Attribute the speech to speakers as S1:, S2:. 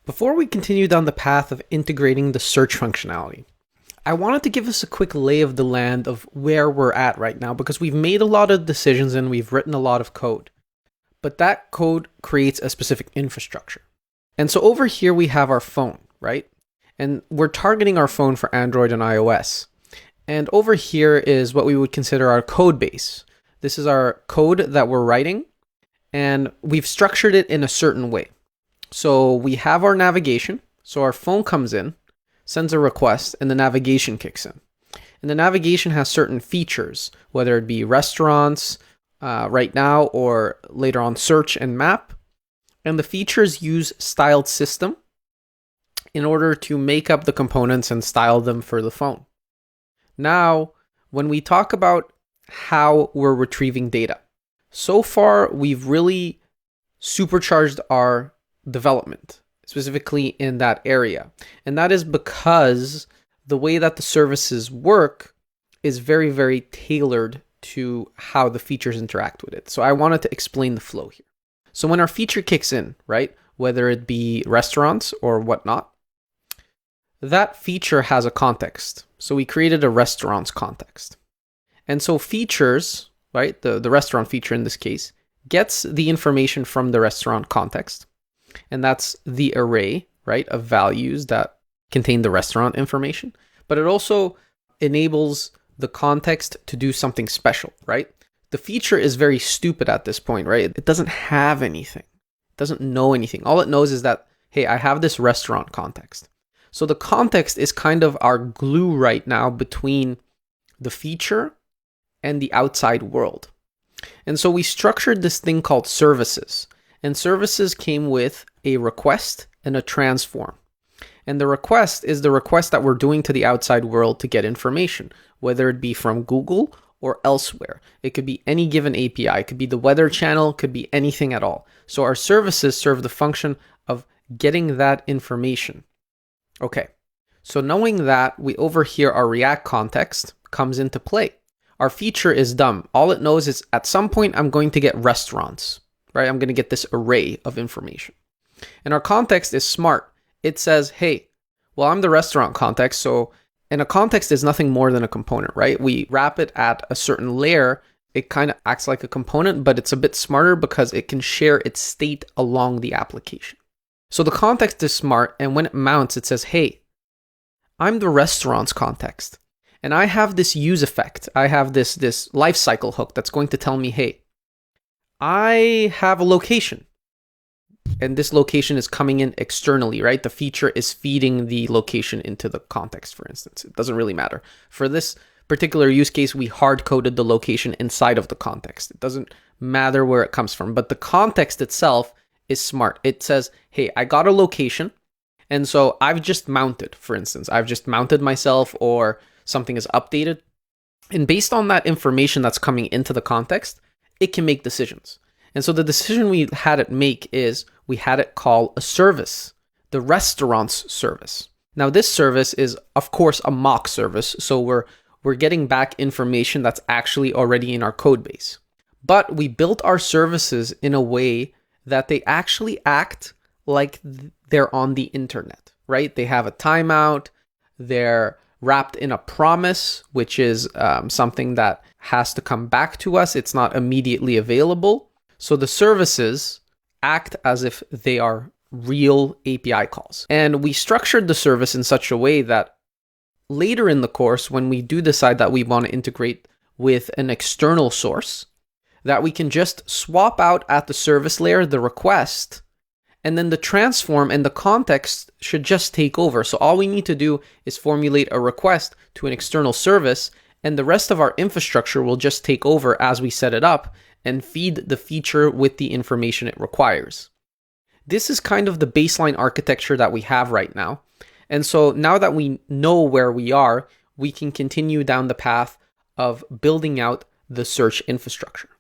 S1: Before we continue down the path of integrating the search functionality, I wanted to give us a quick lay of the land of where we're at right now because we've made a lot of decisions and we've written a lot of code. But that code creates a specific infrastructure. And so over here we have our phone, right? And we're targeting our phone for Android and iOS. And over here is what we would consider our code base. This is our code that we're writing, and we've structured it in a certain way. So we have our navigation. So our phone comes in, sends a request, and the navigation kicks in. And the navigation has certain features, whether it be restaurants right now or later on search and map. And the features use styled system in order to make up the components and style them for the phone. Now, when we talk about how we're retrieving data, so far we've really supercharged our development, specifically in that area. And that is because the way that the services work is very, very tailored to how the features interact with it. So I wanted to explain the flow here. So when our feature kicks in, right, whether it be restaurants or whatnot, that feature has a context. So we created a restaurants context. And so features, right, the restaurant feature in this case, gets the information from the restaurant context. And that's the array, right, of values that contain the restaurant information. But it also enables the context to do something special, right? The feature is very stupid at this point, right? It doesn't have anything. It doesn't know anything. All it knows is that, hey, I have this restaurant context. So the context is kind of our glue right now between the feature and the outside world. And so we structured this thing called services. And services came with a request and a transform. And the request is the request that we're doing to the outside world to get information, whether it be from Google or elsewhere. It could be any given API. It could be the Weather Channel. It could be anything at all. So our services serve the function of getting that information. Okay, so knowing that, we over here, our React context comes into play. Our feature is dumb. All it knows is at some point I'm going to get restaurants, right? I'm going to get this array of information. And our context is smart. It says, hey, well, I'm the restaurant context. And a context is nothing more than a component, right? We wrap it at a certain layer. It kind of acts like a component, but it's a bit smarter because it can share its state along the application. So the context is smart. And when it mounts, it says, hey, I'm the restaurants context. And I have this use effect. I have this lifecycle hook that's going to tell me, hey, I have a location. And this location is coming in externally, right? The feature is feeding the location into the context, for instance. It doesn't really matter. For this particular use case, we hard-coded the location inside of the context. It doesn't matter where it comes from. But the context itself is smart. It says, hey, I got a location. And so I've just mounted, for instance. I've just mounted myself or something is updated. And based on that information that's coming into the context, it can make decisions. And so the decision we had it make is we had it call a service, the restaurants service. Now this service is, of course, a mock service. So we're getting back information that's actually already in our code base. But we built our services in a way that they actually act like they're on the internet, right? They have a timeout. They're wrapped in a promise, which is something that has to come back to us. It's not immediately available. So the services act as if they are real API calls. And we structured the service in such a way that later in the course, when we do decide that we want to integrate with an external source, that we can just swap out at the service layer the request, and then the transform and the context should just take over. So all we need to do is formulate a request to an external service, and the rest of our infrastructure will just take over as we set it up and feed the feature with the information it requires. This is kind of the baseline architecture that we have right now. And so now that we know where we are, we can continue down the path of building out the search infrastructure.